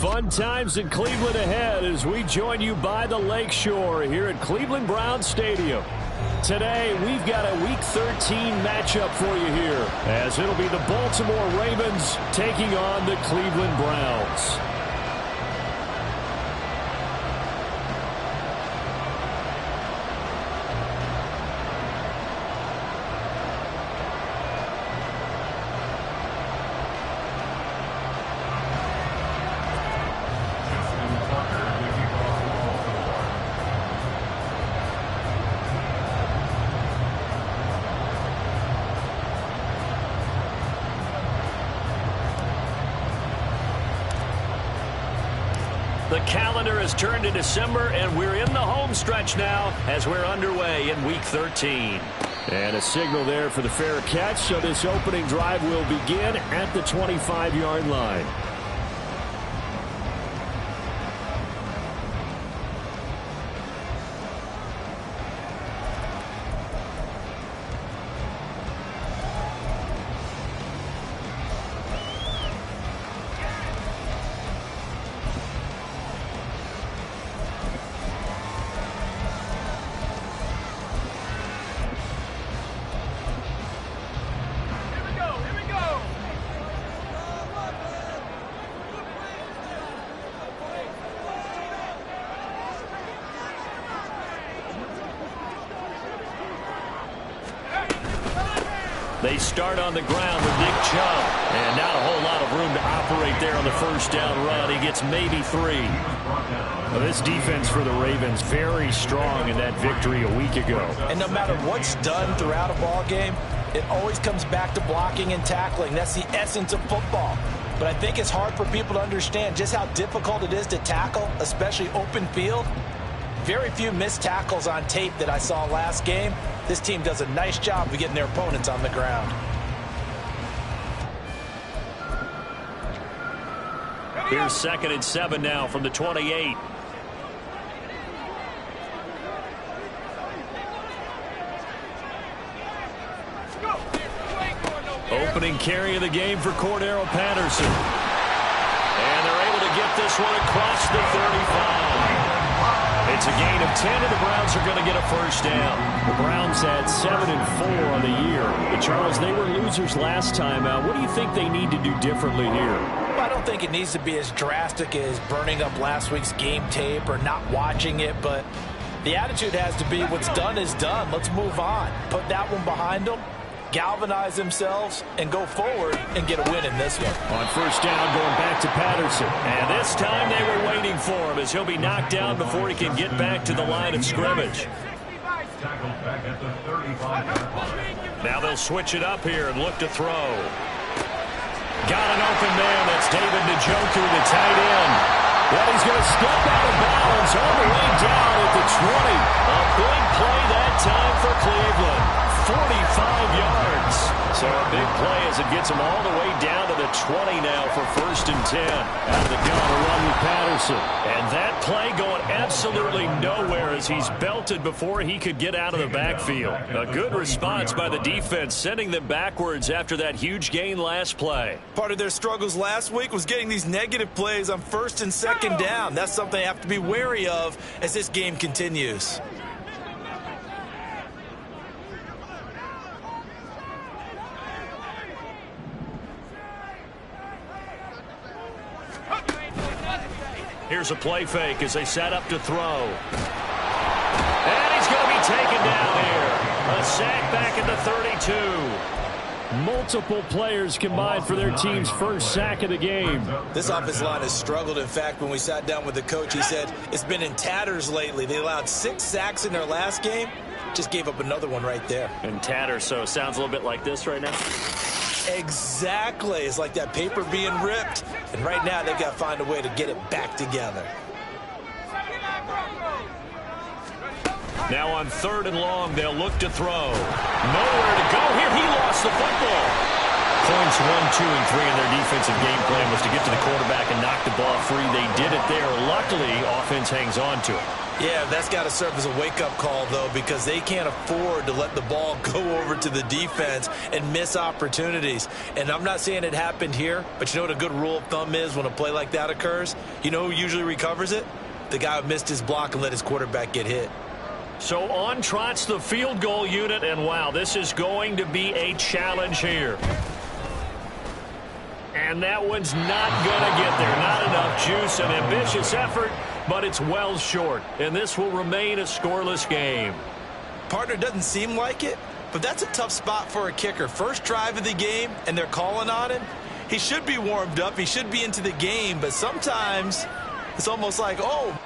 Fun times in Cleveland ahead as we join you by the Lakeshore here at Cleveland Browns Stadium. Today, we've got a Week 13 matchup for you here, as it'll be the Baltimore Ravens taking on the Cleveland Browns. The calendar has turned to December, and we're in the home stretch now as we're underway in Week 13. And a signal there for the fair catch, so this opening drive will begin at the 25-yard line. They start on the ground with Nick Chubb. And not a whole lot of room to operate there on the first down run. He gets maybe 3. Well, this defense for the Ravens very strong in that victory a week ago. And no matter what's done throughout a ball game, it always comes back to blocking and tackling. That's the essence of football. But I think it's hard for people to understand just how difficult it is to tackle, especially open field. Very few missed tackles on tape that I saw last game. This team does a nice job of getting their opponents on the ground. Here's 2nd and 7 now from the 28. Opening carry of the game for Cordero Patterson. And they're able to get this one across the 35. It's a gain of 10, and the Browns are going to get a first down. The Browns had 7-4 on the year. But Charles, they were losers last time out. What do you think they need to do differently here? Well, I don't think it needs to be as drastic as burning up last week's game tape or not watching it, but the attitude has to be what's done is done. Let's move on. Put that one behind them, galvanize themselves, and go forward and get a win in this one. On first down, going back to Patterson. And this time they were waiting for him as he'll be knocked down before he can get back to the line of scrimmage. Now they'll switch it up here and look to throw. Got an open man. That's David Njoku, the tight end. Well, he's going to step out of bounds all the way down at the 20. A big play that time for Cleveland. 45 yards. So a big play as it gets him all the way down to the 20 now for 1st and 10. Out of the gun, a run with Patterson. And that play going absolutely nowhere as he's belted before he could get out of the backfield. A good response by the defense, sending them backwards after that huge gain last play. Part of their struggles last week was getting these negative plays on 1st and 2nd down. That's something they have to be wary of as this game continues. Here's a play fake as they set up to throw. And he's going to be taken down here. A sack back at the 32. Multiple players combined for their team's first sack of the game. This offensive line has struggled. In fact, when we sat down with the coach, he said it's been in tatters lately. They allowed 6 sacks in their last game. Just gave up another one right there. In tatters, so it sounds a little bit like this right now. Exactly. It's like that paper being ripped. And right now, they've got to find a way to get it back together. Now on 3rd and long, they'll look to throw. Nowhere to go here. He lost the football. points 1, 2, and 3 in their defensive game plan was to get to the quarterback and knock the ball free. They did it there. Luckily, offense hangs on to it. Yeah, that's got to serve as a wake-up call, though, because they can't afford to let the ball go over to the defense and miss opportunities. And I'm not saying it happened here, but you know what a good rule of thumb is when a play like that occurs? You know who usually recovers it? The guy who missed his block and let his quarterback get hit. So on trots the field goal unit, and wow, this is going to be a challenge here. And that one's not going to get there. Not enough juice, an ambitious effort, but it's well short. And this will remain a scoreless game. Partner, doesn't seem like it, but that's a tough spot for a kicker. First drive of the game, and they're calling on him. He should be warmed up. He should be into the game, but sometimes it's almost like, oh,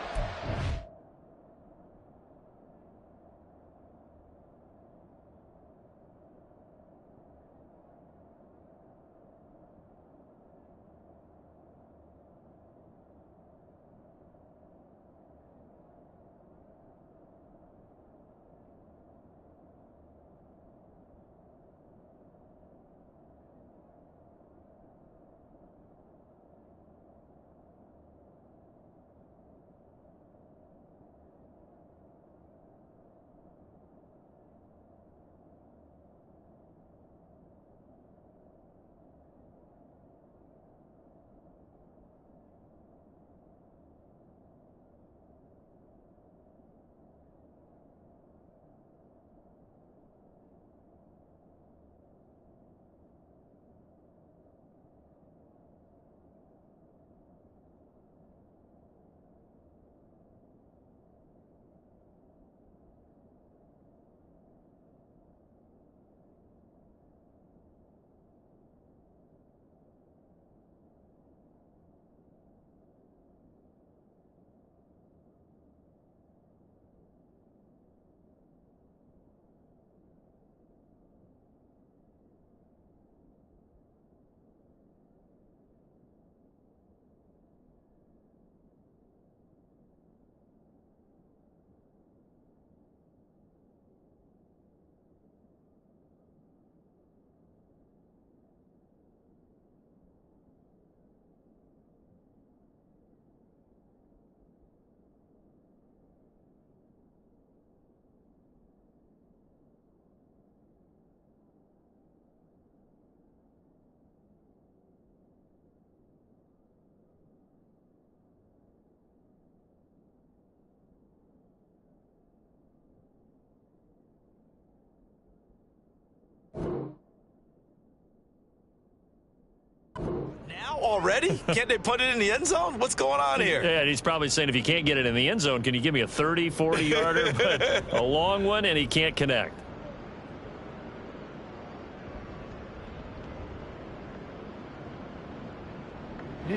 already? Can't they put it in the end zone? What's going on here? Yeah, he's probably saying, if you can't get it in the end zone, can you give me a 30, 40-yarder? But a long one, and he can't connect.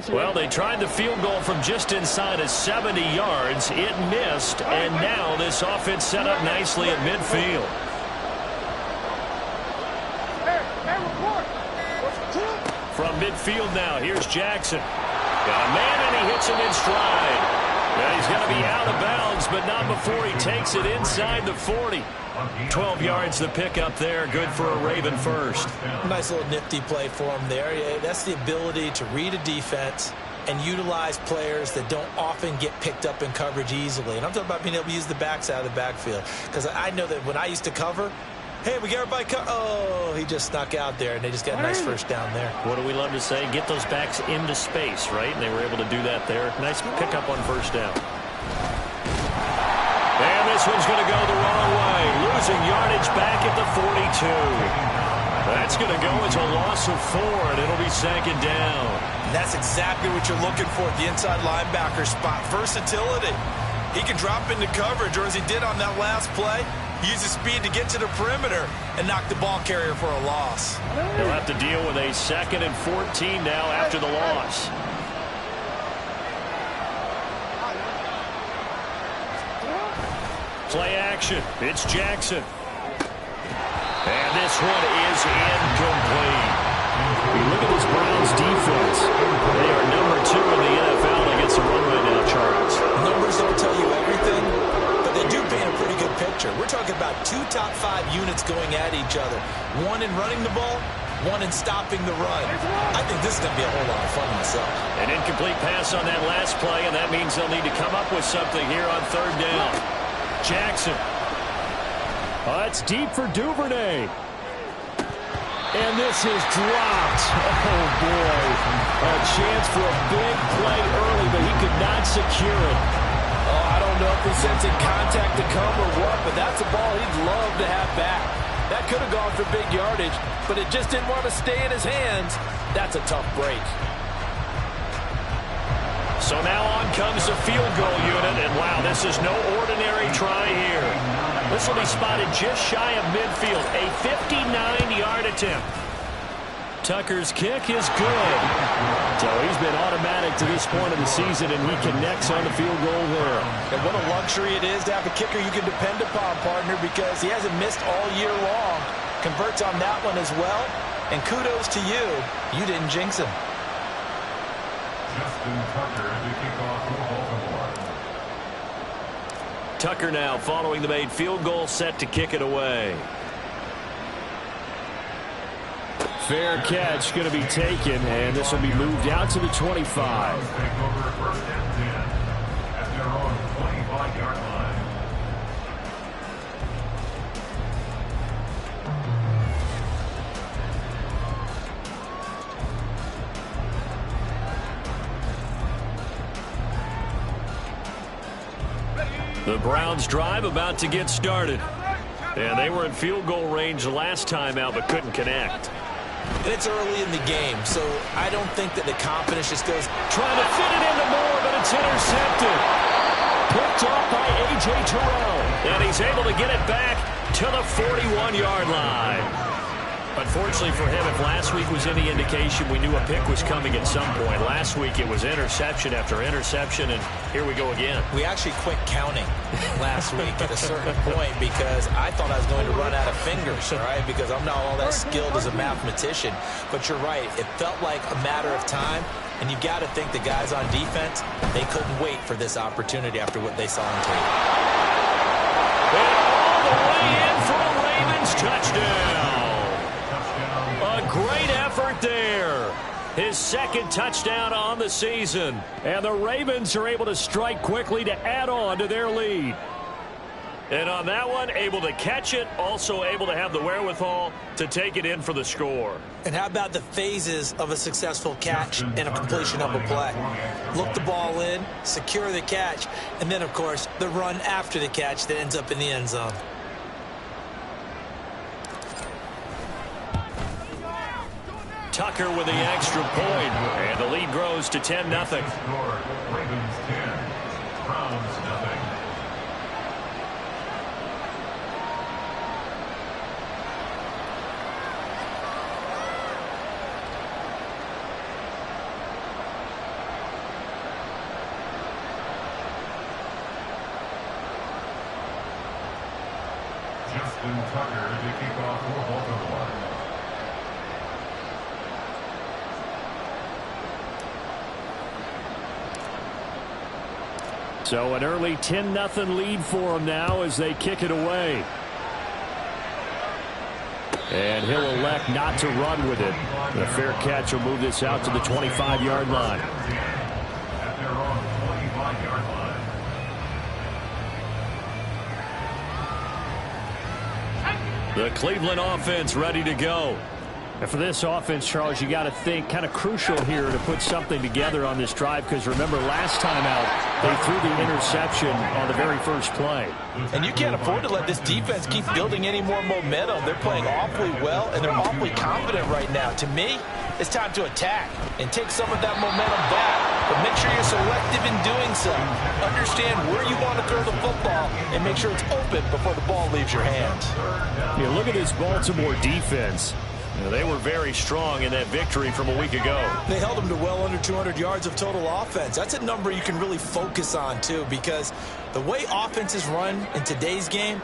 Well, they tried the field goal from just inside of 70 yards. It missed, and now this offense set up nicely at midfield. From midfield now, here's Jackson. Got a man, and he hits him in stride. And he's going to be out of bounds, but not before he takes it inside the 40. 12 yards the pickup there. Good for a Raven first. Nice little nifty play for him there. Yeah, that's the ability to read a defense and utilize players that don't often get picked up in coverage easily. And I'm talking about being able to use the backs out of the backfield. Because I know that when I used to cover, hey, we got everybody oh, he just snuck out there, and they just got a nice first down there. What do we love to say? Get those backs into space, right? And they were able to do that there. Nice pickup on first down. And this one's going to go the wrong way. Losing yardage back at the 42. That's going to go as a loss of 4, and it'll be second down. And that's exactly what you're looking for at the inside linebacker spot. Versatility. He can drop into coverage, or as he did on that last play, use his speed to get to the perimeter and knock the ball carrier for a loss. He'll have to deal with a 2nd and 14 now after the loss. Play action. It's Jackson. And this one is incomplete. You look at this Browns defense. They are number 2 in the NFL against the run right now, Charles. Numbers don't tell you everything, but they do paint a pretty good picture. We're talking about 2 top 5 units going at each other. One in running the ball, one in stopping the run. I think this is going to be a whole lot of fun myself. An incomplete pass on that last play, and that means they'll need to come up with something here on third down. Jackson. It's deep for Duvernay. And this is dropped. Oh, boy. A chance for a big play early, but he could not secure it. Oh, I don't know if he's sensing contact to come or what, but that's a ball he'd love to have back. That could have gone for big yardage, but it just didn't want to stay in his hands. That's a tough break. So now on comes the field goal unit, and wow, this is no ordinary try here. This will be spotted just shy of midfield, a 59-yard attempt. Tucker's kick is good. So he's been automatic to this point of the season, and he connects on the field goal there. And what a luxury it is to have a kicker you can depend upon, partner, because he hasn't missed all year long. Converts on that one as well, and kudos to you. You didn't jinx him. Justin Tucker to kick off for Baltimore. Tucker now following the made field goal, set to kick it away. Fair catch going to be taken, and this will be moved out to the 25. Take over first and 10 at their own 25-yard line. The Browns drive about to get started. And they were in field goal range last time out, but couldn't connect. And it's early in the game, so I don't think that the confidence just goes. Trying to fit it into Moore, but it's intercepted. Picked off by A.J. Terrell. And he's able to get it back to the 41-yard line. Unfortunately for him, if last week was any indication, we knew a pick was coming at some point. Last week it was interception after interception, and here we go again. We actually quit counting last week at a certain point because I thought I was going to run out of fingers, right? Because I'm not all that skilled as a mathematician. But you're right. It felt like a matter of time, and you got to think the guys on defense, they couldn't wait for this opportunity after what they saw on tape. And all the way in for a Ravens touchdown. A great effort there. His second touchdown on the season. And the Ravens are able to strike quickly to add on to their lead. And on that one, able to catch it, also able to have the wherewithal to take it in for the score. And how about the phases of a successful catch and a completion of a play? Look the ball in, secure the catch, and then, of course, the run after the catch that ends up in the end zone. Tucker with the extra point, and the lead grows to 10-0. Ravens 10, Browns 0. Justin Tucker to kick off for Baltimore. So an early 10-0 lead for them now as they kick it away. And he'll elect not to run with it. The fair catch will move this out to the 25-yard line. At their own 25-yard line. The Cleveland offense ready to go. And for this offense, Charles, you got to think kind of crucial here to put something together on this drive, because remember last time out they threw the interception on the very first play. And you can't afford to let this defense keep building any more momentum. They're playing awfully well, and they're awfully confident right now. To me, it's time to attack and take some of that momentum back. But make sure you're selective in doing so. Understand where you want to throw the football and make sure it's open before the ball leaves your hands. Yeah, look at this Baltimore defense. They were very strong in that victory from a week ago. They held them to well under 200 yards of total offense. That's a number you can really focus on, too, because the way offenses run in today's game,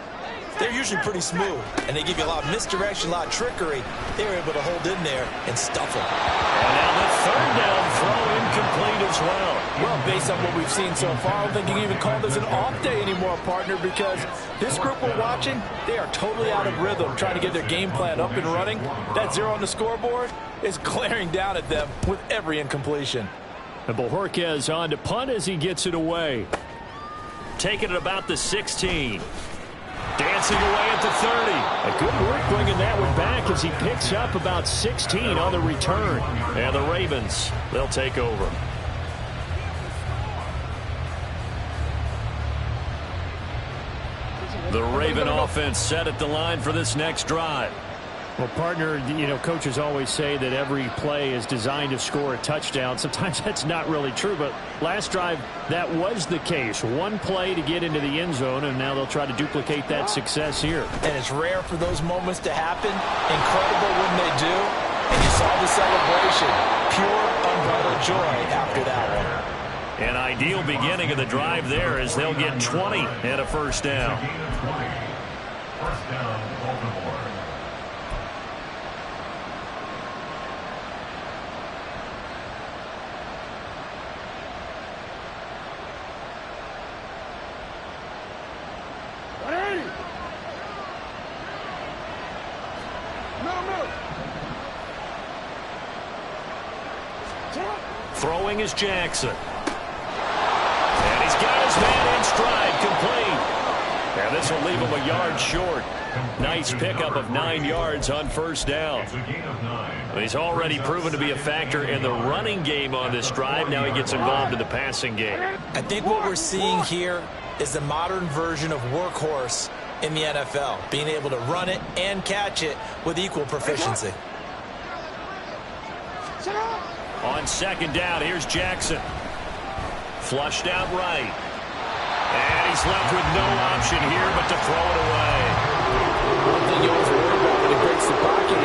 they're usually pretty smooth, and they give you a lot of misdirection, a lot of trickery. They were able to hold in there and stuff them. And now the third down throw incomplete as well. Well, based on what we've seen so far, I don't think you can even call this an off day anymore, partner, because this group we're watching, they are totally out of rhythm, trying to get their game plan up and running. That 0 on the scoreboard is glaring down at them with every incompletion. And Bojorquez on to punt as he gets it away. Taking it about the 16. Dancing away at the 30. A good work bringing that one back as he picks up about 16 on the return. And the Ravens, they'll take over. The Raven offense set at the line for this next drive. Well, partner, you know, coaches always say that every play is designed to score a touchdown. Sometimes that's not really true, but last drive, that was the case. One play to get into the end zone, and now they'll try to duplicate that success here. And it's rare for those moments to happen. Incredible when they do. And you saw the celebration. Pure, unbridled joy after that one. An ideal beginning of the drive there as they'll get 20 and a first down. First down, Baltimore. Throwing is Jackson. And he's got his man in stride, complete. And this will leave him a yard short. Nice pickup of 9 yards on first down. He's already proven to be a factor in the running game on this drive. Now he gets involved in the passing game. I think what we're seeing here is the modern version of workhorse in the NFL, being able to run it and catch it with equal proficiency. On second down, here's Jackson. Flushed out right. And he's left with no option here but to throw it away. One thing you always worry about when he breaks the pocket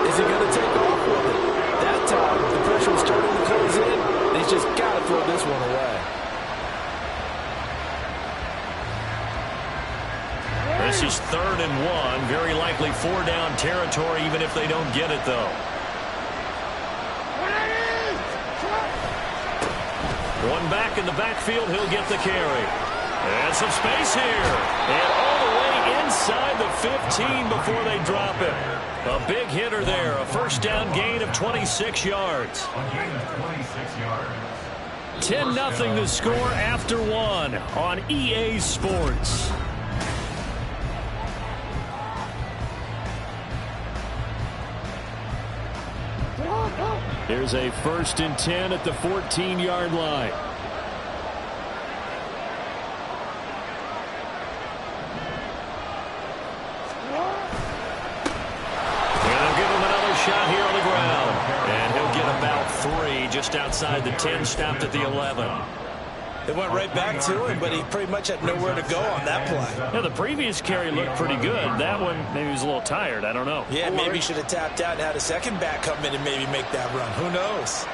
is he going to take off with it? That time, the pressure was starting to close in, and he's just got to throw this one away. This is 3rd and 1. Very likely 4-down territory, even if they don't get it, though. One back in the backfield, he'll get the carry. And some space here. And all the way inside the 15 before they drop it. A big hitter there. A first down gain of 26 yards. A gain of 26 yards. 10-0 the score after one on EA Sports. Here's a 1st and 10 at the 14-yard line. And they'll give him another shot here on the ground. And he'll get about 3 just outside the 10, stopped at the 11. They went right back to him, but he pretty much had nowhere to go on that play. Yeah, the previous carry looked pretty good. That one, maybe he was a little tired. I don't know. Yeah, maybe he should have tapped out and had a second back come in and maybe make that run. Who knows?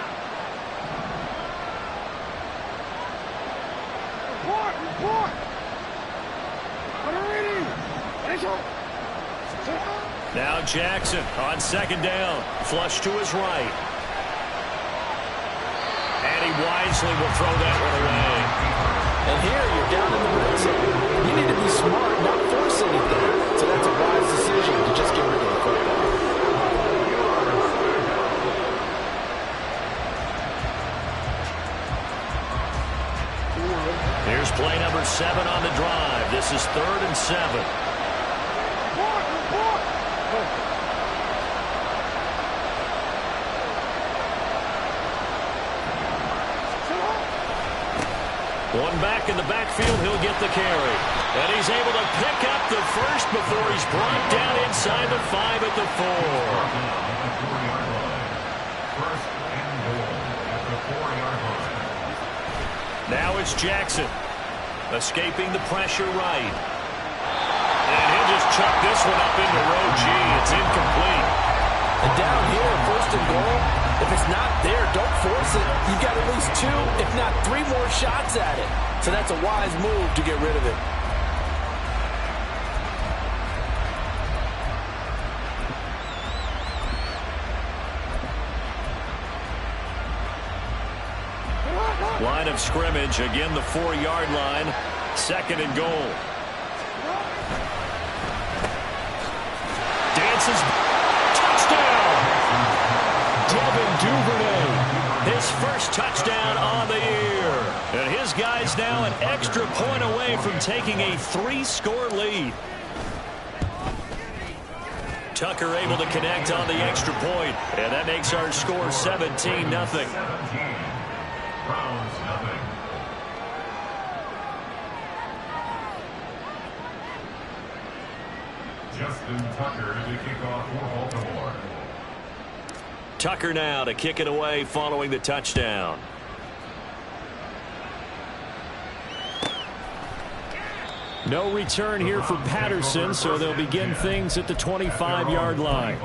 Now Jackson on second down. Flush to his right. And he wisely will throw that one away. And here you're down in the red zone. You need to be smart, not force anything. So that's a wise decision to just get rid of the football. Here's play number 7 on the drive. This is 3rd and 7. One back in the backfield, he'll get the carry. And he's able to pick up the first before he's brought down inside the 5 at the 4. First and goal at the 4-yard line. Now it's Jackson. Escaping the pressure right. And he'll just chuck this one up into row G. It's incomplete. And down here, 1st and goal, if it's not there, don't force it. You've got at least 2, if not 3 more shots at it. So that's a wise move to get rid of it. Line of scrimmage, again the 4-yard line, 2nd and goal. Dances, touchdown! Devin Duvernay, his first touchdown on the year. And his guys now an extra point away from taking a 3-score lead. Tucker able to connect on the extra point, and that makes our score 17-0. Browns, nothing. Justin Tucker to kick off for Baltimore. Tucker now to kick it away following the touchdown. No return here for Patterson, so they'll begin things at the 25-yard line.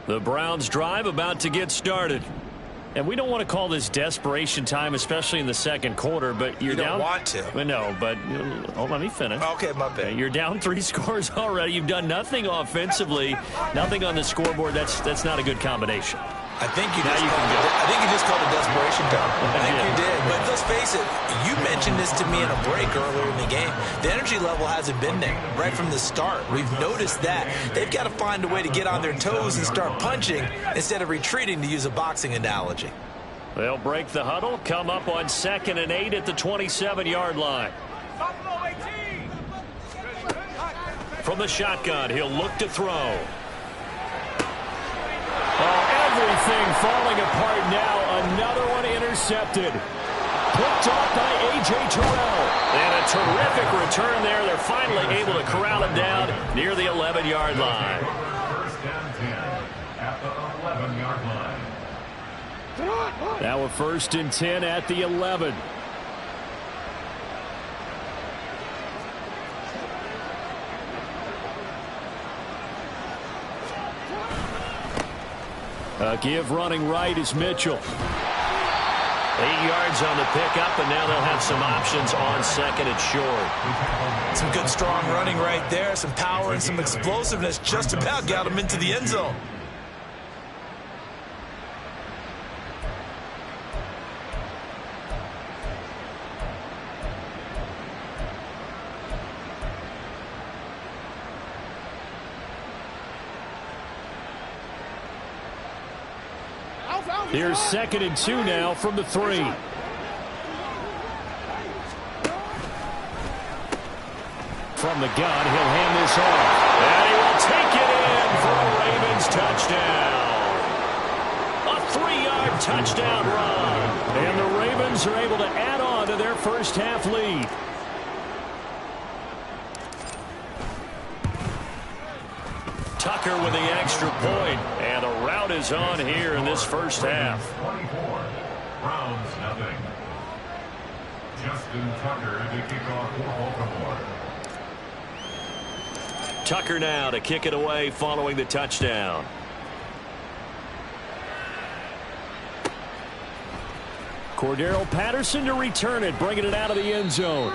The Browns drive about to get started. And we don't want to call this desperation time, especially in the second quarter, but you're down. You don't want to. No, but let me finish. Okay, my bad. You're down 3 scores already. You've done nothing offensively, nothing on the scoreboard. That's not a good combination. I think you just called it desperation time. I think you did. But let's face it, you mentioned this to me in a break earlier in the game. The energy level hasn't been there right from the start. We've noticed that. They've got to find a way to get on their toes and start punching instead of retreating, to use a boxing analogy. They'll break the huddle, come up on 2nd and 8 at the 27-yard line. From the shotgun, he'll look to throw. Everything falling apart now. Another one intercepted. Picked off by A.J. Terrell. And a terrific return there. They're finally able to corral him down near the 11-yard line. First and 10 at the 11-yard line. Now a 1st and 10 at the 11. Give running right is Mitchell. 8 yards on the pickup, and now they'll have some options on 2nd and short. Some good, strong running right there. Some power and some explosiveness. Just about got him into the end zone. Here's 2nd and 2 now from the 3. From the gun, he'll hand this off. And he will take it in for a Ravens touchdown. A 3-yard touchdown run. And the Ravens are able to add on to their first half lead. Tucker with the extra point, and a rout is on here in this first half. 24. Browns, nothing. Justin Tucker to kick off for Baltimore. Tucker now to kick it away following the touchdown. Cordero Patterson to return it, bringing it out of the end zone.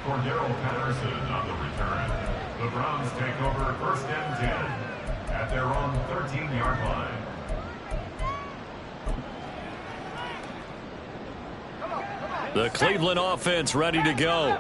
Cordero Patterson on the return. The Browns take over 1st and 10 at their own 13-yard line. The Cleveland offense ready to go.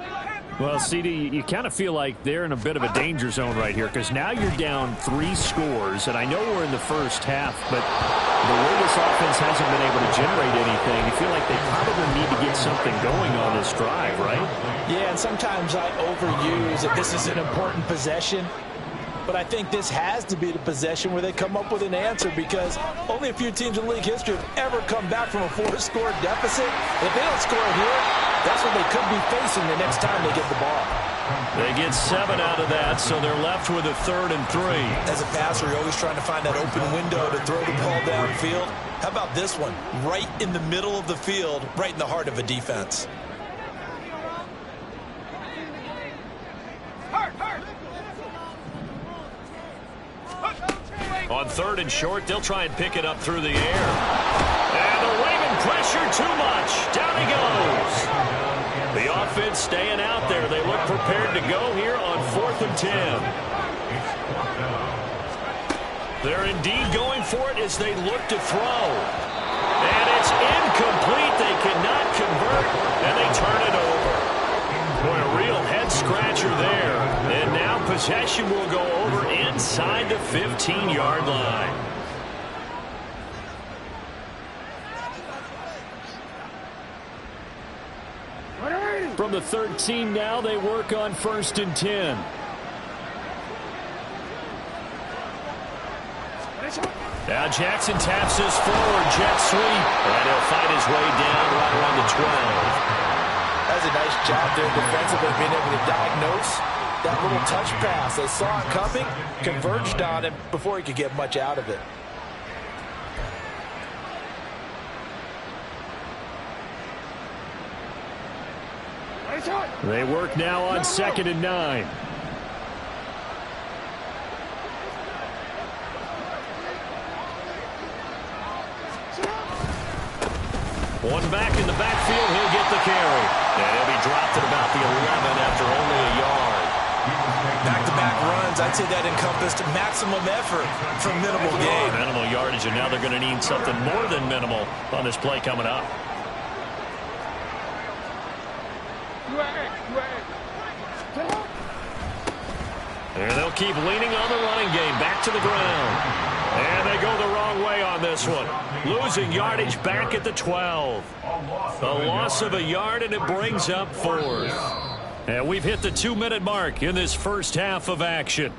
Well, CD, you kind of feel like they're in a bit of a danger zone right here, because now you're down 3 scores, and I know we're in the first half, but the way this offense hasn't been able to generate anything, you feel like they probably need to get something going on this drive, right? Yeah, and sometimes I overuse that this is an important possession. But I think this has to be the possession where they come up with an answer, because only a few teams in league history have ever come back from a 4-score deficit. If they don't score here, that's what they could be facing the next time they get the ball. They get 7 out of that, so they're left with a 3rd and 3. As a passer, you're always trying to find that open window to throw the ball downfield. How about this one? Right in the middle of the field, right in the heart of a defense. On 3rd and short, they'll try and pick it up through the air. And the Raven pressure too much. Down he goes. The offense staying out there. They look prepared to go here on 4th and 10. They're indeed going for it as they look to throw. And it's incomplete. They cannot convert, and they turn it over. Boy, a real head-scratcher there. And now possession will go over inside the 15-yard line. From the 13 now, they work on 1st and 10. Now Jackson taps this forward, jet sweep. And he'll fight his way down right around the 12. That's a nice job there defensively, being able to diagnose that little touch pass. They saw it coming, converged on him before he could get much out of it. They work now on 2nd and 9. One back in the backfield, he'll get the carry. And he'll be dropped at about the 11 after only a yard. Back-to-back runs, I'd say that encompassed maximum effort for minimal gain. Minimal yardage, and now they're going to need something more than minimal on this play coming up. And they'll keep leaning on the running game. Back to the ground. And they go the wrong way on this one. Losing yardage back at the 12. A loss of a yard, and it brings up 4th. And we've hit the 2-minute mark in this first half of action.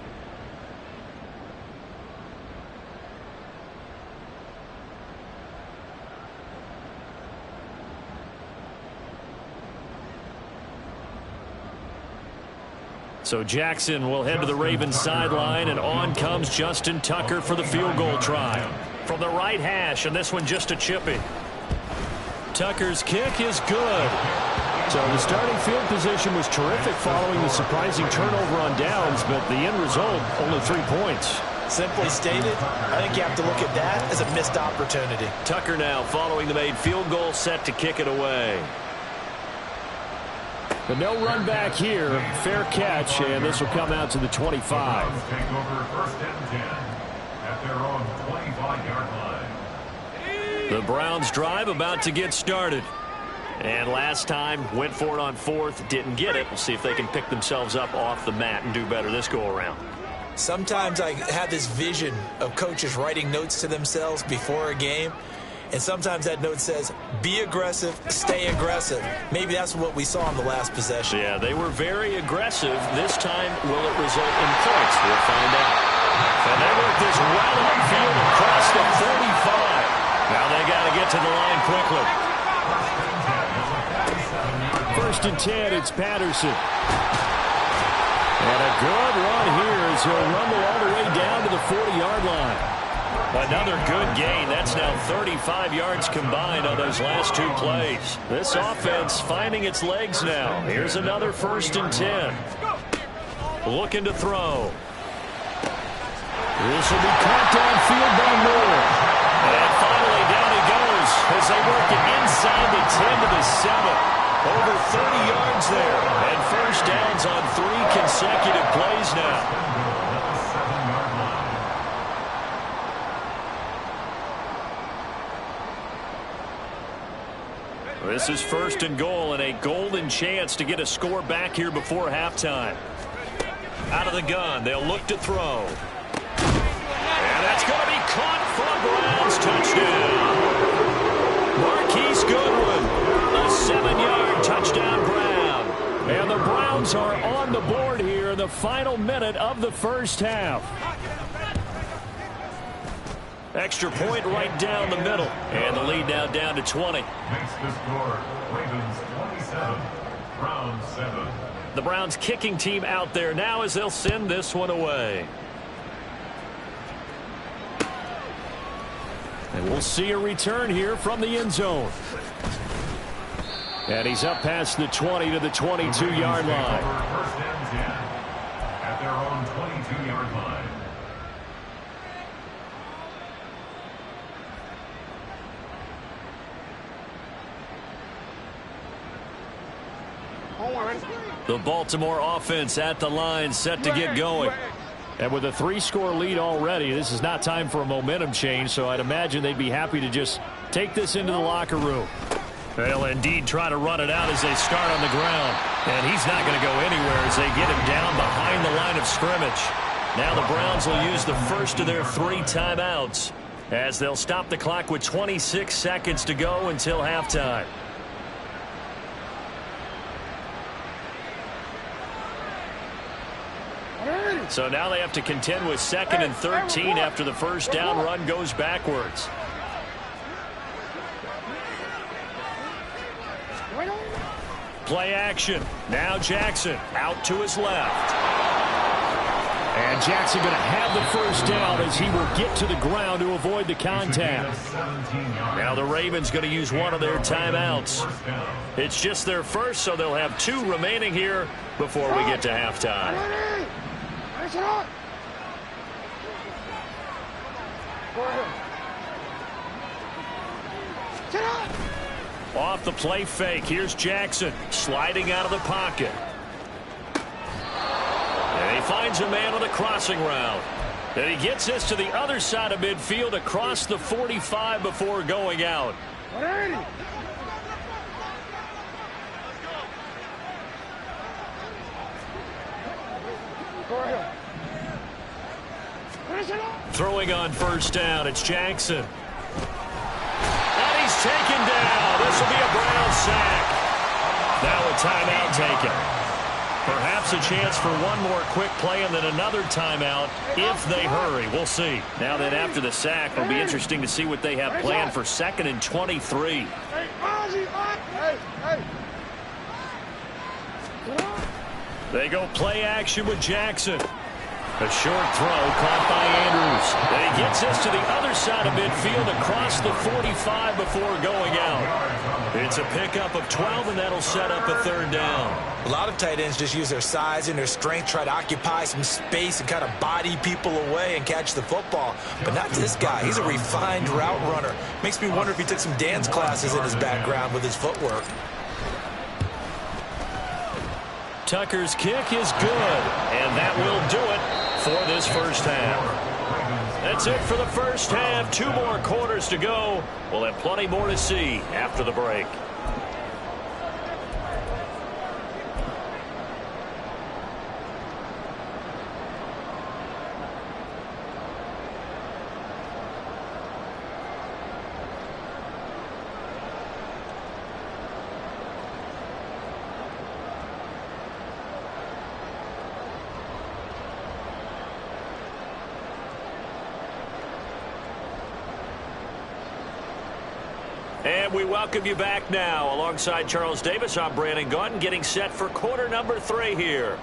So Jackson will head to the Ravens sideline, and on comes Justin Tucker for the field goal try. From the right hash, and this one just a chippy. Tucker's kick is good. So the starting field position was terrific following the surprising turnover on downs, but the end result, only 3 points. Simply stated, I think you have to look at that as a missed opportunity. Tucker now following the made field goal, set to kick it away. But no run back here. Fair catch, and this will come out to the 25. Take over 1st and 10 at their own 25-yard line. The Browns drive about to get started. And last time, went for it on 4th, didn't get it. We'll see if they can pick themselves up off the mat and do better this go-around. Sometimes I have this vision of coaches writing notes to themselves before a game. And sometimes that note says, be aggressive, stay aggressive. Maybe that's what we saw in the last possession. Yeah, they were very aggressive. This time, will it result in points? We'll find out. And they work this well upfield across the 35. Now they got to get to the line quickly. 1st and 10, it's Patterson. And a good run here as he'll rumble all the way down to the 40-yard line. Another good gain. That's now 35 yards combined on those last 2 plays. This offense finding its legs now. Here's another 1st and 10. Looking to throw. This will be caught downfield by Moore. And finally down he goes as they work it inside the 10 to the 7. Over 30 yards there. And 1st downs on 3 consecutive plays now. This is 1st and goal, and a golden chance to get a score back here before halftime. Out of the gun, they'll look to throw. And that's going to be caught for a Browns touchdown. Marquise Goodwin, a 7-yard touchdown Brown. And the Browns are on the board here in the final minute of the first half. Extra point right down the middle. And the lead now down to 20. Makes the score Ravens 27, Browns 7. The Browns kicking team out there now as they'll send this one away. And we'll see a return here from the end zone. And he's up past the 20 to the 22-yard line. 1st and 10 at their own 22-yard line. The Baltimore offense at the line, set to get going. And with a 3-score lead already, this is not time for a momentum change, so I'd imagine they'd be happy to just take this into the locker room. They'll indeed try to run it out as they start on the ground. And he's not going to go anywhere as they get him down behind the line of scrimmage. Now the Browns will use the first of their 3 timeouts as they'll stop the clock with 26 seconds to go until halftime. So now they have to contend with 2nd and 13 after the first down run goes backwards. Play action. Now Jackson out to his left. And Jackson going to have the first down as he will get to the ground to avoid the contact. Now the Ravens going to use one of their timeouts. It's just their first, so they'll have 2 remaining here before we get to halftime. Off the play fake. Here's Jackson sliding out of the pocket. And he finds a man on the crossing route. And he gets this to the other side of midfield across the 45 before going out. Throwing on first down, it's Jackson. And he's taken down. This will be a Brown sack. Now a timeout taken. Perhaps a chance for one more quick play and then another timeout if they hurry. We'll see. Now that after the sack, it'll be interesting to see what they have planned for 2nd and 23. They go play action with Jackson. A short throw caught by Andrews. And he gets this to the other side of midfield across the 45 before going out. It's a pickup of 12, and that'll set up a 3rd down. A lot of tight ends just use their size and their strength, try to occupy some space and kind of body people away and catch the football. But not this guy. He's a refined route runner. Makes me wonder if he took some dance classes in his background with his footwork. Tucker's kick is good, and that will do it for this first half. That's it for the first half. 2 more quarters to go. We'll have plenty more to see after the break. And we welcome you back now. Alongside Charles Davis, I'm Brandon Gaudin, getting set for quarter number 3 here.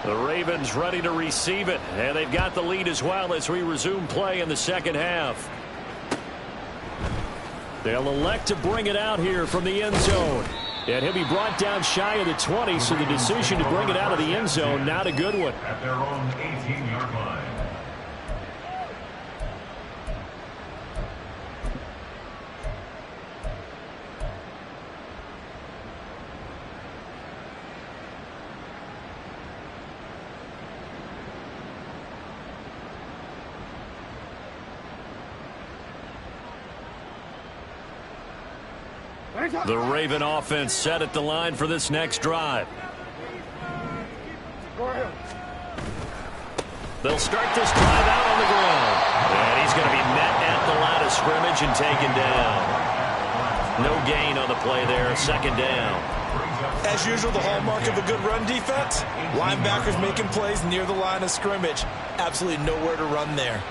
The Ravens ready to receive it, and they've got the lead as well as we resume play in the second half. They'll elect to bring it out here from the end zone. And he'll be brought down shy of the 20, so the decision to bring it out of the end zone, not a good one. At their own 18-yard line. The Raven offense set at the line for this next drive. They'll start this drive out on the ground. And he's going to be met at the line of scrimmage and taken down. No gain on the play there. 2nd down. As usual, the hallmark of a good run defense, linebackers making plays near the line of scrimmage. Absolutely nowhere to run there.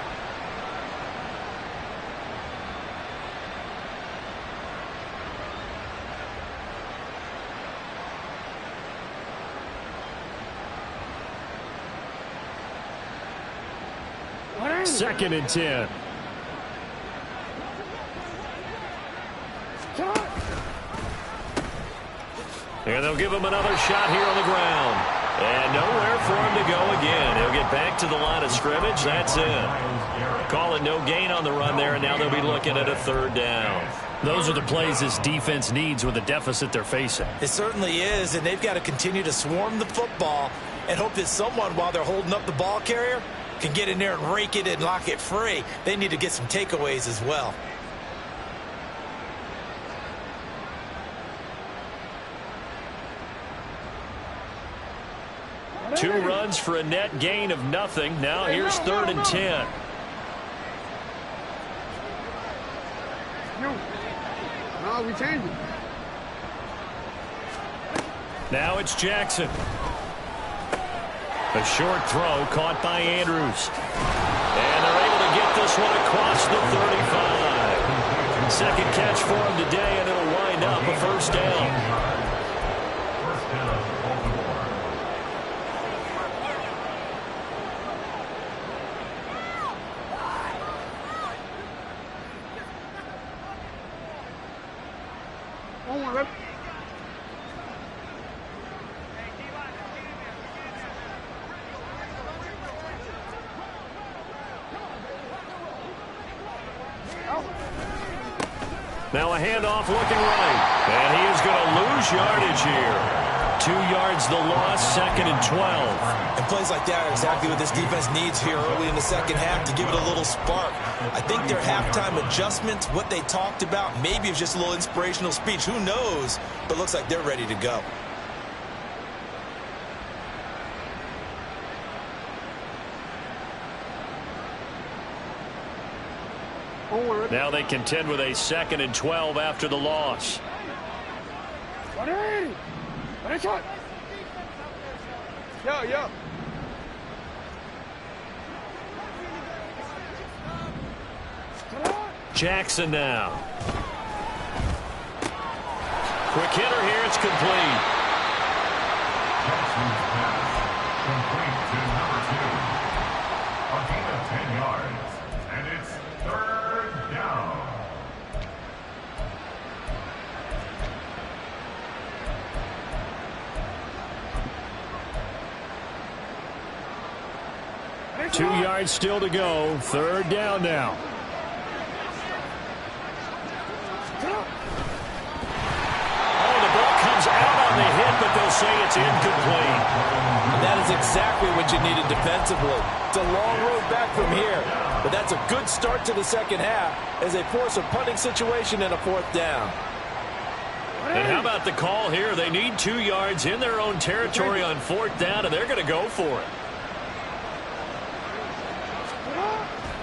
Second and 10. And they'll give him another shot here on the ground. And nowhere for him to go again. He'll get back to the line of scrimmage. That's it. Call it no gain on the run there, and now they'll be looking at a third down. Those are the plays this defense needs with the deficit they're facing. It certainly is, and they've got to continue to swarm the football and hope that someone, while they're holding up the ball carrier, can get in there and rake it and lock it free. They need to get some takeaways as well. Two runs for a net gain of nothing. Now here's 3rd and 10. No, we changed it. Now it's Jackson. A short throw caught by Andrews. And they're able to get this one across the 35. Second catch for him today, and it'll wind up a first down. First down, Baltimore. Now a handoff looking right. And he is going to lose yardage here. 2 yards the loss, 2nd and 12. And plays like that are exactly what this defense needs here early in the second half to give it a little spark. I think their halftime adjustments, what they talked about, maybe it's just a little inspirational speech. Who knows? But looks like they're ready to go. Now they contend with a 2nd and 12 after the loss. Yo. Jackson now. Quick hitter here. It's complete. Jackson's pass, complete to number 2. A gain of 10 yards, and it's 3rd down. Two yards still to go. 3rd down now. Oh, the ball comes out on the hit, but they'll say it's incomplete. And that is exactly what you needed defensively. It's a long road back from here, but that's a good start to the second half as they force a punting situation and a 4th down. And how about the call here? They need 2 yards in their own territory on 4th down, and they're going to go for it.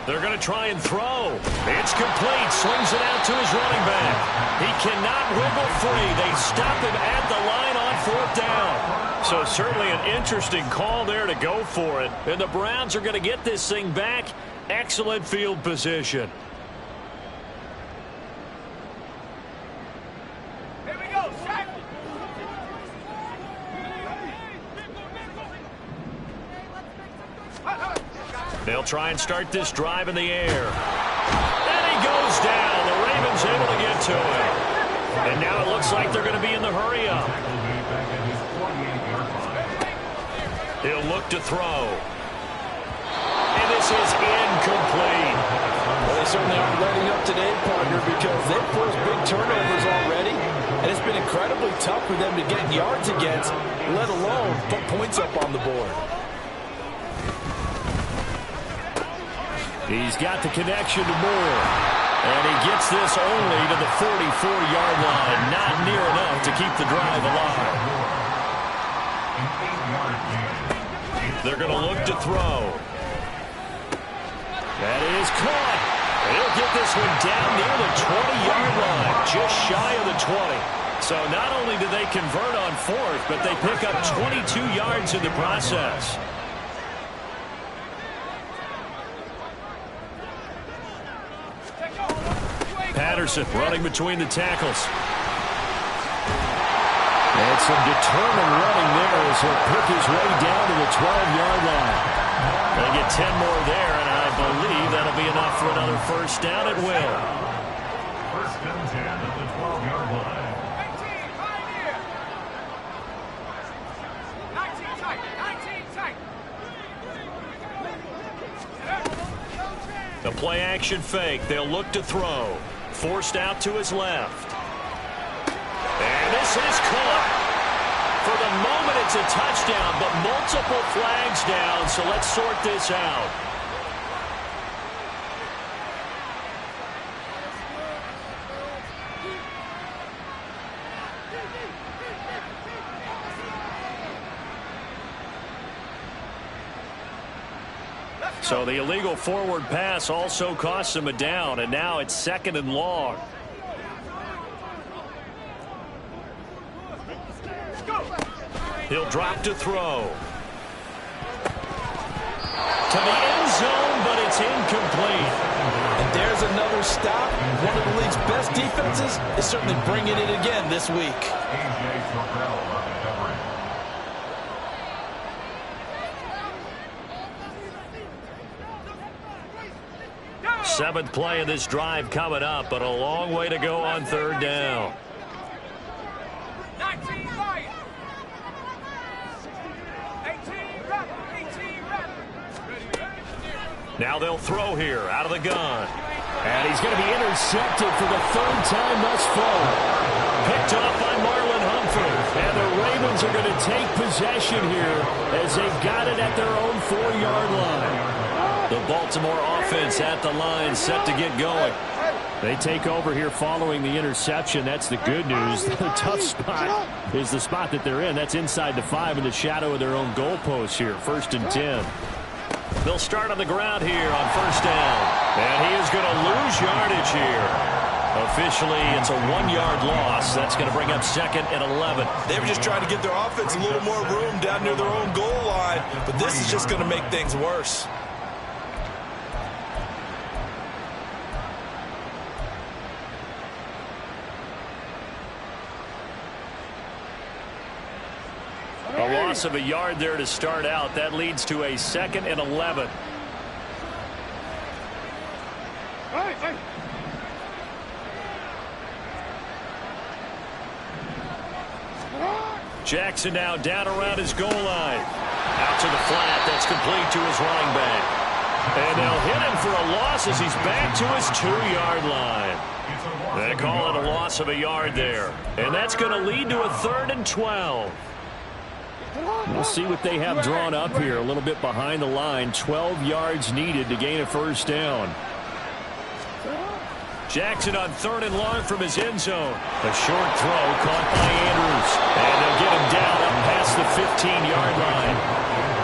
They're going to try and throw. It's complete. Swings it out to his running back. He cannot wiggle free. They stop him at the line on 4th down. So certainly an interesting call there to go for it. And the Browns are going to get this thing back. Excellent field position. They'll try and start this drive in the air. And he goes down. The Ravens able to get to him. And now it looks like they're going to be in the hurry-up. He'll look to throw. And this is incomplete. Well, they certainly aren't letting up today, partner, because they've forced big turnovers already. And it's been incredibly tough for them to get yards against, let alone put points up on the board. He's got the connection to Moore. And he gets this only to the 44-yard line. Not near enough to keep the drive alive. They're going to look to throw. That is caught. He'll get this one down near the 20-yard line. Just shy of the 20. So not only do they convert on 4th, but they pick up 22 yards in the process. Patterson running between the tackles. And some determined running there as he'll pick his way down to the 12-yard line. They get 10 more there, and I believe that'll be enough for another first down at will. First and 10 at the 12-yard line. play action fake. They'll look to throw. Forced out to his left. And this is caught. For the moment, it's a touchdown, but multiple flags down, so let's sort this out. So the illegal forward pass also costs him a down, and now it's 2nd and long. He'll drop to throw. To the end zone, but it's incomplete. And there's another stop. One of the league's best defenses is certainly bringing it again this week. Seventh play of this drive coming up, but a long way to go on 3rd down. Now they'll throw here out of the gun. And he's going to be intercepted for the 3rd time thus far. Picked off by Marlon Humphrey. And the Ravens are going to take possession here as they've got it at their own 4-yard line. The Baltimore offense at the line, set to get going. They take over here following the interception. That's the good news. The tough spot is the spot that they're in. That's inside the 5 in the shadow of their own goalpost here. 1st and 10. They'll start on the ground here on 1st down. And he is going to lose yardage here. Officially, it's a 1-yard loss. That's going to bring up 2nd and 11. They were just trying to give their offense a little more room down near their own goal line, but this is just going to make things worse. A loss of a yard there to start out. That leads to a 2nd and 11. Jackson now down around his goal line. Out to the flat. That's complete to his running back. And they'll hit him for a loss as he's back to his 2-yard line. They call it a loss of a yard there. And that's going to lead to a 3rd and 12. We'll see what they have drawn up here. A little bit behind the line. 12 yards needed to gain a 1st down. Jackson on 3rd and long from his end zone. A short throw caught by Andrews. And they'll get him down up past the 15-yard line.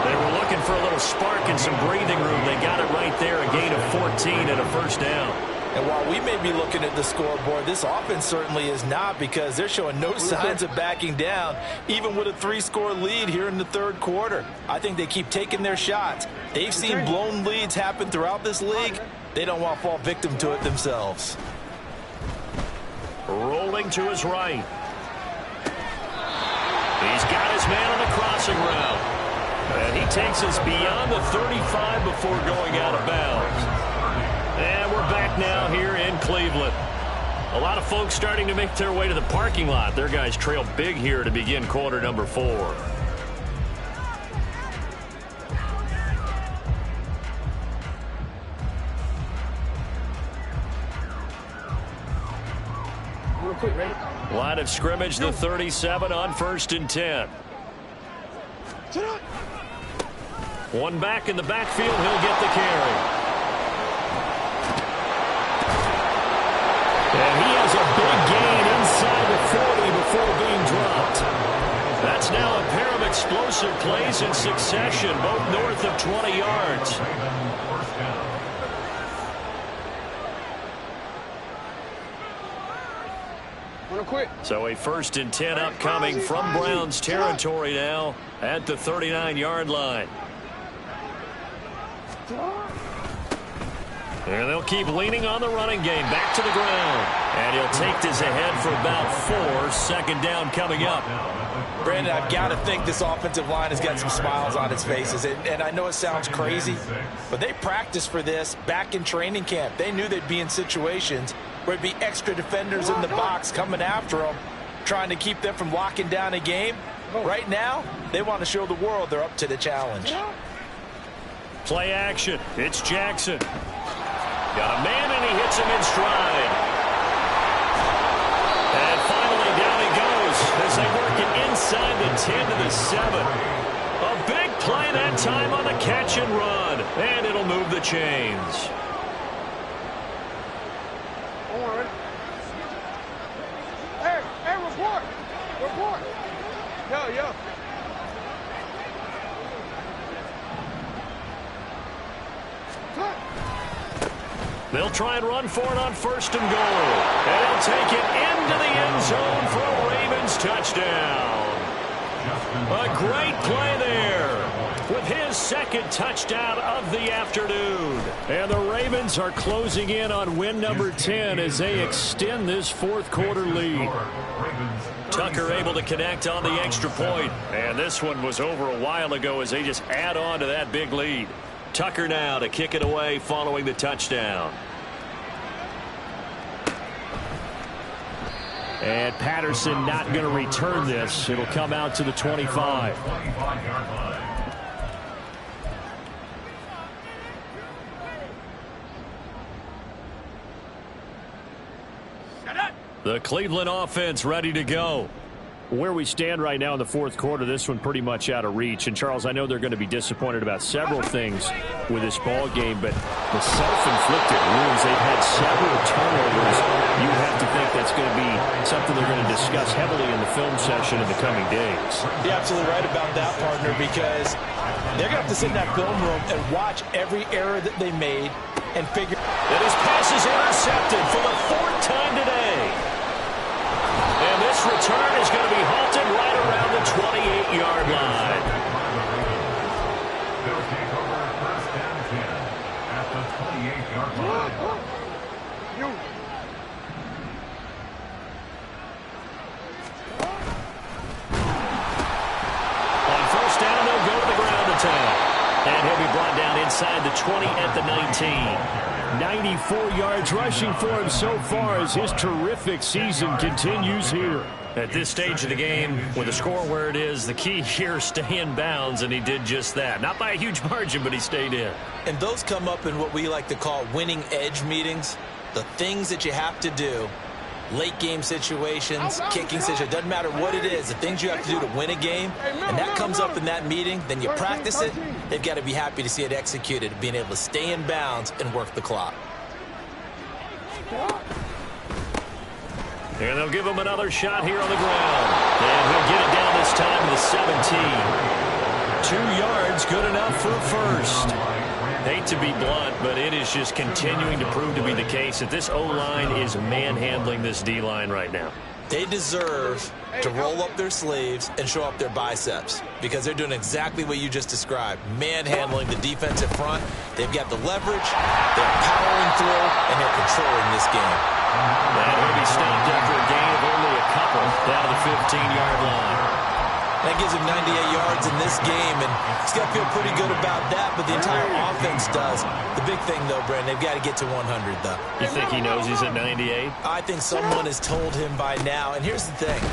They were looking for a little spark and some breathing room. They got it right there. A gain of 14 and a 1st down. And while we may be looking at the scoreboard, this offense certainly is not, because they're showing no signs of backing down, even with a 3-score lead here in the 3rd quarter. I think they keep taking their shots. They've seen blown leads happen throughout this league. They don't want to fall victim to it themselves. Rolling to his right. He's got his man on the crossing route. And he takes us beyond the 35 before going out of bounds. And we're back now here in Cleveland. A lot of folks starting to make their way to the parking lot. Their guys trail big here to begin quarter number 4. Line of scrimmage, the 37 on 1st and 10. One back in the backfield. He'll get the carry. And he has a big gain inside the 40 before being dropped. That's now a pair of explosive plays in succession, both north of 20 yards. So a 1st and 10 upcoming from Browns territory now at the 39-yard line. And they'll keep leaning on the running game. Back to the ground. And he'll take this ahead for about 4. 2nd down coming up. Brandon, I've got to think this offensive line has got some smiles on its faces. And I know it sounds crazy, but they practiced for this back in training camp. They knew they'd be in situations where it'd be extra defenders in the box coming after them, trying to keep them from locking down a game. Right now, they want to show the world they're up to the challenge. Play action. It's Jackson. Got a man, and he hits him in stride. And finally, down he goes as they work it inside the 10 to the 7. A big play that time on the catch and run. And it'll move the chains. Hey, report. Report. Yo. They'll try and run for it on 1st and goal. And they'll take it into the end zone for a Ravens touchdown. A great play there with his 2nd touchdown of the afternoon. And the Ravens are closing in on win number 10 as they extend this 4th quarter lead. Tucker able to connect on the extra point. And this one was over a while ago as they just add on to that big lead. Tucker now to kick it away following the touchdown. And Patterson not going to return this. It'll come out to the 25. The Cleveland offense ready to go. Where we stand right now in the 4th quarter, this one pretty much out of reach. And, Charles, I know they're going to be disappointed about several things with this ball game, but the self-inflicted wounds, they've had several turnovers. You have to think that's going to be something they're going to discuss heavily in the film session in the coming days. You're absolutely right about that, partner, because they're going to have to sit in that film room and watch every error that they made and figure. And his pass is intercepted for the 4th time today. And this return is going to be halted right around the 28-yard line. They'll take over 1st and 10 at the 28-yard line. On 1st down, they'll go to the ground attack. And he'll be brought down inside the 20 at the 19. 94 yards rushing for him so far as his terrific season continues here. At this stage of the game, with the score where it is, the key here is stay in bounds, and he did just that. Not by a huge margin, but he stayed in. And those come up in what we like to call winning edge meetings. The things that you have to do, late game situations, kicking situations, doesn't matter what it is, the things you have to do to win a game, and that comes up in that meeting, then you practice it, they've got to be happy to see it executed, being able to stay in bounds and work the clock. And they'll give him another shot here on the ground. And he'll get it down this time to the 17. 2 yards, good enough for a first. Hate to be blunt, but it is just continuing to prove to be the case that this O-line is manhandling this D-line right now. They deserve to roll up their sleeves and show up their biceps because they're doing exactly what you just described, manhandling the defensive front. They've got the leverage, they're powering through, and they're controlling this game. And he'll be stopped after a gain of only a couple down to the 15-yard line. That gives him 98 yards in this game, and he's got to feel pretty good about that, but the entire offense does. The big thing, though, Brandon, they've got to get to 100, though. You think he knows he's at 98? I think someone has told him by now, and here's the thing.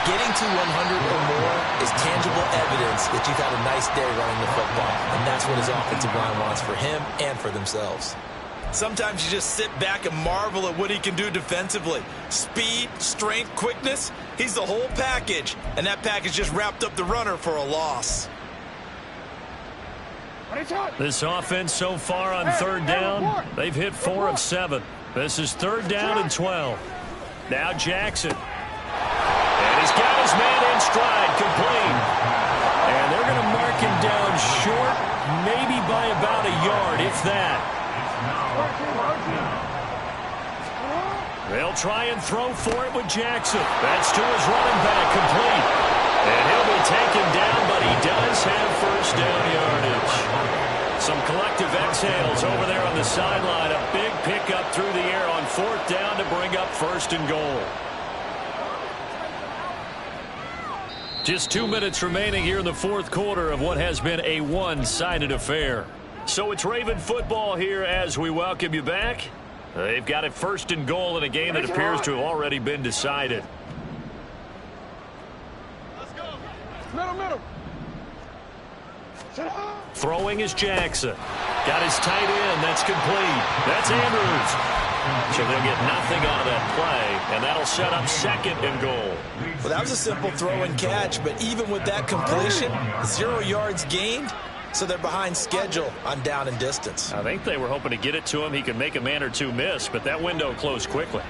Getting to 100 or more is tangible evidence that you've had a nice day running the football, and that's what his offensive line wants for him and for themselves. Sometimes you just sit back and marvel at what he can do defensively. Speed, strength, quickness, he's the whole package. And that package just wrapped up the runner for a loss. This offense so far on 3rd down, they've hit 4 of 7. This is 3rd down and 12. Now Jackson. And he's got his man in stride, complete. And they're going to mark him down short, maybe by about a yard, if that. They'll try and throw for it with Jackson. That's to his running back, complete. And he'll be taken down, but he does have 1st down yardage. Some collective exhales over there on the sideline. A big pickup through the air on 4th down to bring up 1st and goal. Just 2 minutes remaining here in the 4th quarter of what has been a one-sided affair. So it's Raven football here as we welcome you back. They've got it 1st and goal in a game that appears to have already been decided. Let's go. Middle. Throwing is Jackson. Got his tight end. That's complete. That's Andrews. So they'll get nothing out of that play, and that'll set up 2nd and goal. Well, that was a simple throw and catch, but even with that completion, 0 yards gained, so they're behind schedule on down and distance. I think they were hoping to get it to him. He could make a man or two miss, but that window closed quickly.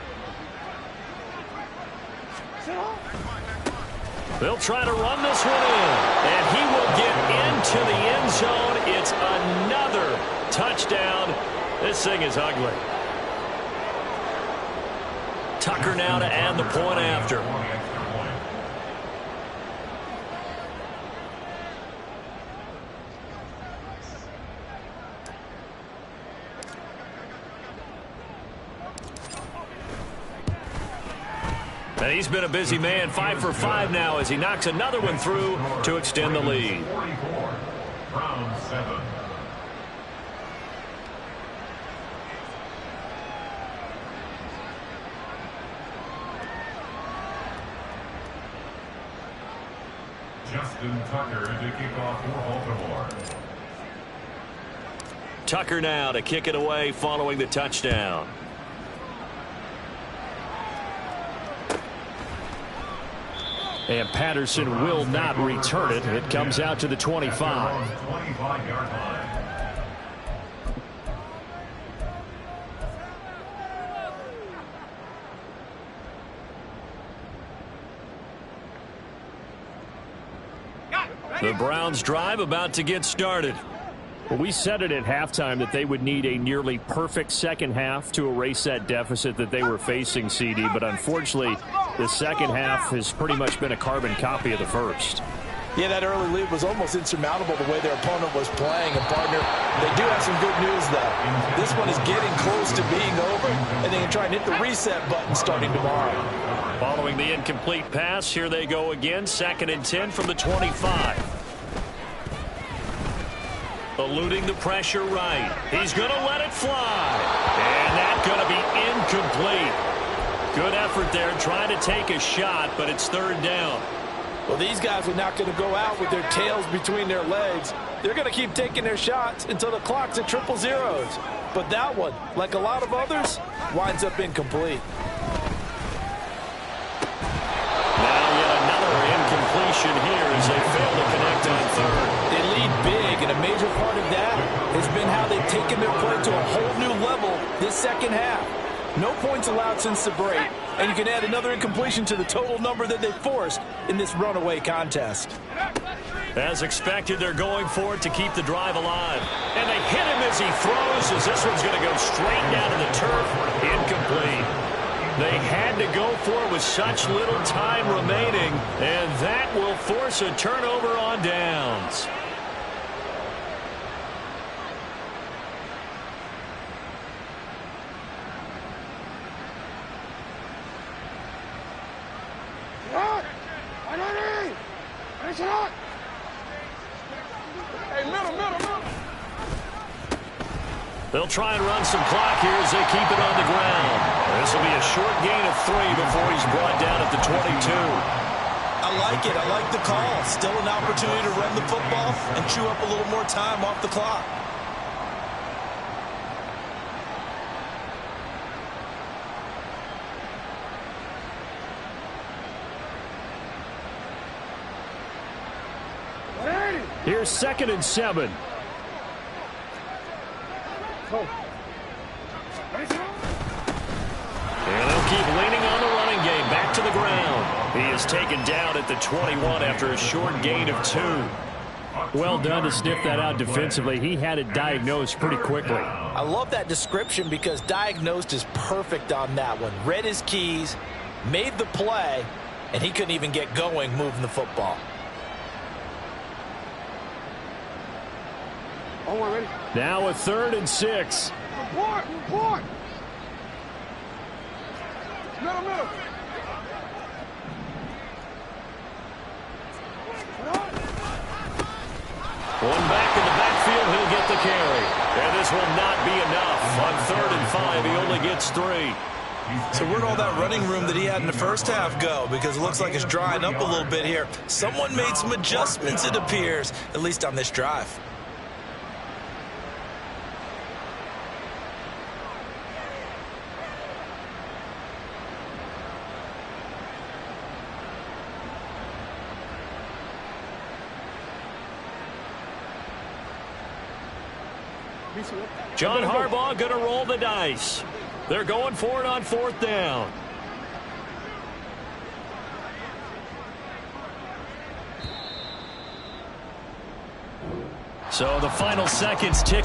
They'll try to run this one in, and he will get into the end zone. It's another touchdown. This thing is ugly. Tucker now to add the point after. And he's been a busy man, 5 for 5 now as he knocks another one through to extend the lead. 44, Browns 7. Justin Tucker to kick off for Baltimore. Tucker now to kick it away following the touchdown. And Patterson will not return it. It comes out to the 25. 25-yard line. The Browns drive about to get started. Well, we said it at halftime that they would need a nearly perfect second half to erase that deficit that they were facing, CD. But unfortunately, the second half has pretty much been a carbon copy of the first. Yeah, that early lead was almost insurmountable the way their opponent was playing. And, partner, they do have some good news, though. This one is getting close to being over, and they can try and hit the reset button starting tomorrow. Following the incomplete pass, here they go again. 2nd and 10 from the 25. Eluding the pressure right. He's going to let it fly. And that's going to be incomplete. Good effort there trying to take a shot, but it's 3rd down. Well, these guys are not going to go out with their tails between their legs. They're going to keep taking their shots until the clock's at 000. But that one, like a lot of others, winds up incomplete. Now yet another incompletion here as they fail to connect on 3rd. They lead big, and a major part of that has been how they've taken their play to a whole new level this second half. No points allowed since the break, and you can add another incompletion to the total number that they forced in this runaway contest. As expected, they're going for it to keep the drive alive. And they hit him as he throws, as this one's going to go straight down to the turf. Incomplete. They had to go for it with such little time remaining, and that will force a turnover on downs. They'll try and run some clock here as they keep it on the ground. This will be a short gain of 3 before he's brought down at the 22. I like it. I like the call. Still an opportunity to run the football and chew up a little more time off the clock. Here's 2nd and 7. And they'll keep leaning on the running game. Back to the ground. He is taken down at the 21 after a short gain of 2. Well done to sniff that out defensively. He had it diagnosed pretty quickly. I love that description because diagnosed is perfect on that one. Read his keys, made the play, and he couldn't even get going moving the football. Oh, we're ready. Now a 3rd and 6. Report, report. Middle, middle. One back in the backfield, he'll get the carry. And this will not be enough. On 3rd and 5, he only gets 3. So where'd all that running room that he had in the first half go? Because it looks like it's drying up a little bit here. Someone made some adjustments, it appears, at least on this drive. John Harbaugh going to roll the dice. They're going for it on 4th down. So the final seconds tick